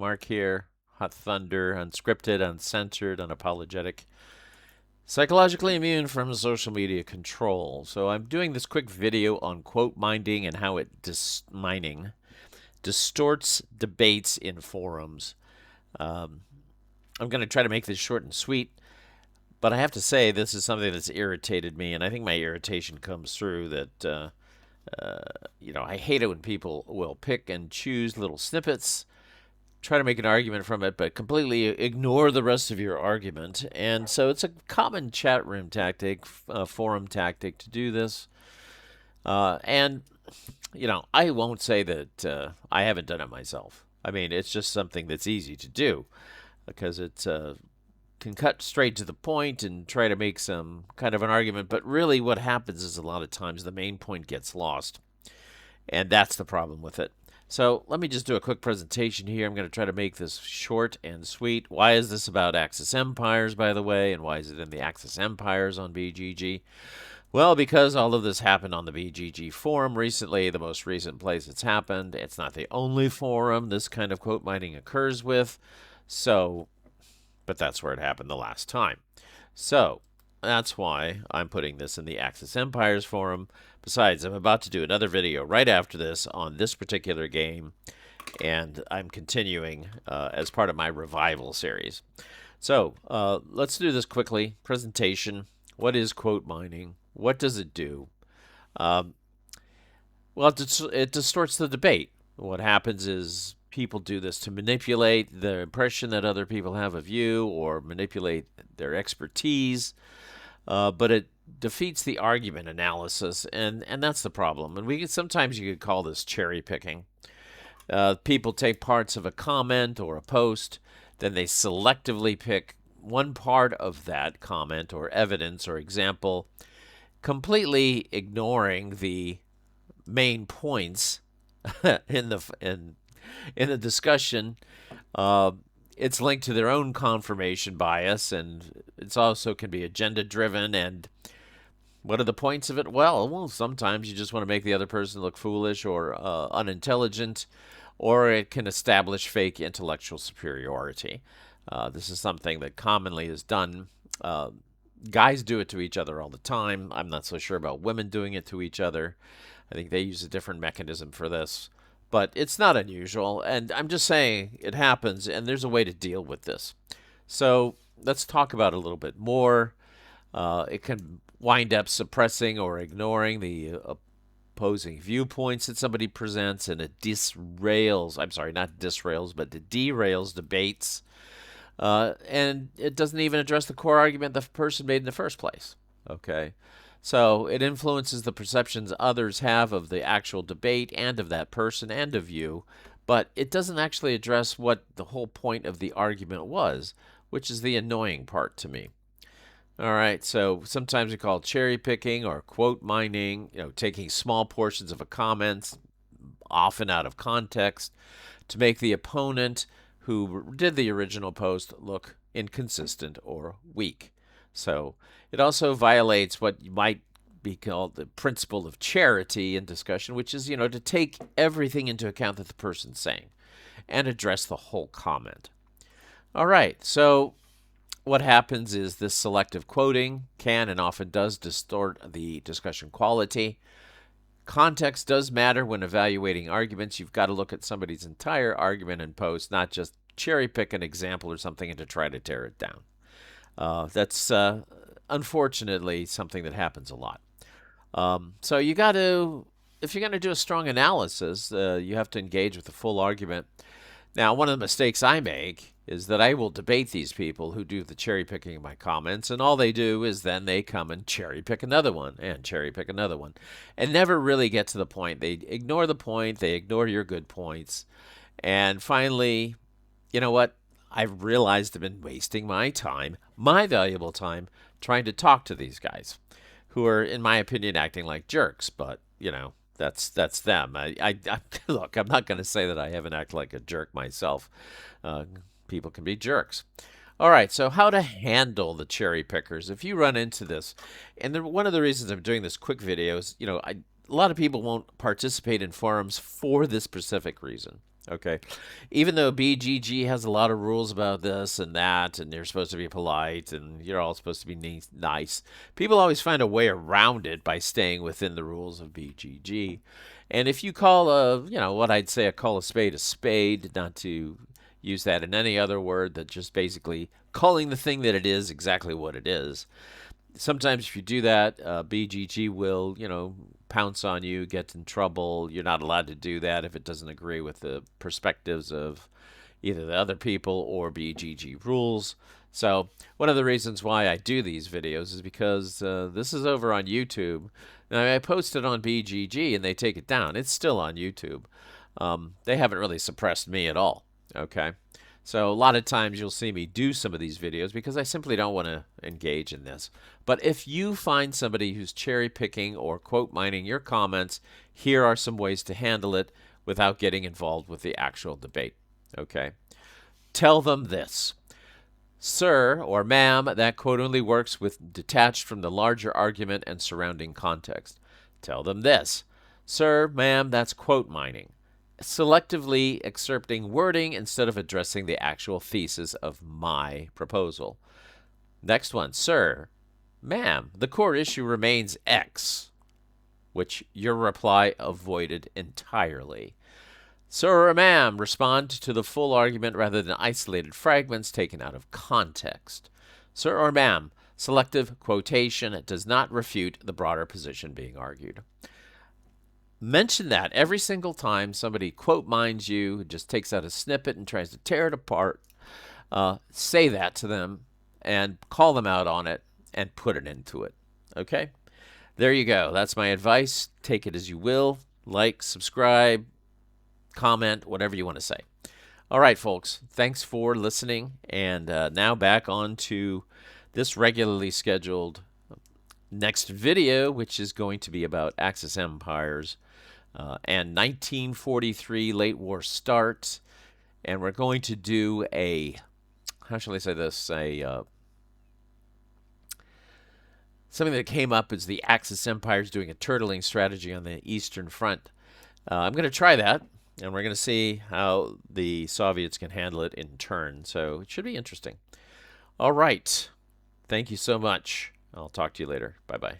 Mark here. Hot Thunder, unscripted, uncensored, unapologetic. Psychologically immune from social media control. So I'm doing this quick video on quote minding and how it mining distorts debates in forums. Um, I'm going to try to make this short and sweet, but I have to say this is something that's irritated me, and I think my irritation comes through that I hate it when people will pick and choose little snippets, try to make an argument from it, but completely ignore the rest of your argument. And so it's a common chat room tactic, forum tactic to do this. And I won't say that I haven't done it myself. I mean, it's just something that's easy to do because it can cut straight to the point and try to make some kind of an argument. But really, what happens is a lot of times the main point gets lost. And that's the problem with it. So let me just do a quick presentation here. I'm going to try to make this short and sweet. Why is this about Axis Empires, by the way, and why is it in the Axis Empires on BGG? Well, because all of this happened on the BGG forum recently, the most recent place it's happened. It's not the only forum this kind of quote mining occurs with. But that's where it happened the last time. So that's why I'm putting this in the Axis Empires forum. Besides, I'm about to do another video right after this on this particular game, and I'm continuing as part of my revival series. So let's do this quickly. Presentation. What is quote mining? What does it do? Well, it distorts the debate. What happens is people do this to manipulate the impression that other people have of you or manipulate their expertise, but it defeats the argument analysis, and that's the problem. And sometimes you could call this cherry picking. People take parts of a comment or a post, then they selectively pick one part of that comment or evidence or example, completely ignoring the main points in the discussion. It's linked to their own confirmation bias, and it's also can be agenda driven. And what are the points of it? Well, sometimes you just want to make the other person look foolish or unintelligent, or it can establish fake intellectual superiority. This is something that commonly is done. Guys do it to each other all the time. I'm not so sure about women doing it to each other. I think they use a different mechanism for this. But it's not unusual, and I'm just saying it happens, and there's a way to deal with this. So let's talk about it a little bit more. It can wind up suppressing or ignoring the opposing viewpoints that somebody presents, and it disrails, I'm sorry, not disrails, but it derails debates. And it doesn't even address the core argument the person made in the first place. Okay? So it influences the perceptions others have of the actual debate and of that person and of you, but it doesn't actually address what the whole point of the argument was, which is the annoying part to me. All right, so sometimes we call it cherry picking or quote mining, taking small portions of a comment, often out of context, to make the opponent who did the original post look inconsistent or weak. So it also violates what might be called the principle of charity in discussion, which is, to take everything into account that the person's saying and address the whole comment. All right, so what happens is this selective quoting can and often does distort the discussion quality. Context does matter when evaluating arguments. You've got to look at somebody's entire argument and post, not just cherry pick an example or something and to try to tear it down. That's unfortunately something that happens a lot. So you got to, if you're going to do a strong analysis, you have to engage with the full argument. Now, one of the mistakes I make is that I will debate these people who do the cherry picking of my comments, and all they do is then they come and cherry pick another one and cherry pick another one, and never really get to the point. They ignore the point, they ignore your good points, and finally, you know what? I've realized I've been wasting my time, my valuable time, trying to talk to these guys who are, in my opinion, acting like jerks. But, that's them. I look, I'm not going to say that I haven't acted like a jerk myself. People can be jerks. All right, so how to handle the cherry pickers if you run into this. And one of the reasons I'm doing this quick video is, a lot of people won't participate in forums for this specific reason. Okay. Even though BGG has a lot of rules about this and that, and you're supposed to be polite and you're all supposed to be nice, people always find a way around it by staying within the rules of BGG. And if you call what I'd say call a spade, not to use that in any other word, that just basically calling the thing that it is exactly what it is. Sometimes if you do that, BGG will, pounce on you, get in trouble. You're not allowed to do that if it doesn't agree with the perspectives of either the other people or BGG rules. So one of the reasons why I do these videos is because this is over on YouTube. Now, I post it on BGG and they take it down. It's still on YouTube. They haven't really suppressed me at all. Okay. So a lot of times you'll see me do some of these videos because I simply don't want to engage in this. But if you find somebody who's cherry picking or quote mining your comments, here are some ways to handle it without getting involved with the actual debate. Okay? Tell them this. Sir or ma'am, that quote only works with detached from the larger argument and surrounding context. Tell them this. Sir, ma'am, that's quote mining, selectively excerpting wording instead of addressing the actual thesis of my proposal. Next one, sir, ma'am, the core issue remains X, which your reply avoided entirely. Sir or ma'am, respond to the full argument rather than isolated fragments taken out of context. Sir or ma'am, selective quotation does not refute the broader position being argued. Mention that every single time somebody quote mines you, just takes out a snippet and tries to tear it apart. Say that to them and call them out on it and put it into it. Okay? There you go. That's my advice. Take it as you will. Like, subscribe, comment, whatever you want to say. All right, folks. Thanks for listening. And now back on to this regularly scheduled next video, which is going to be about Axis empires and 1943 late war start. And we're going to do how shall I say this? Something that came up is the Axis empires doing a turtling strategy on the Eastern Front. I'm going to try that, and we're going to see how the Soviets can handle it in turn. So it should be interesting. All right. Thank you so much. I'll talk to you later. Bye-bye.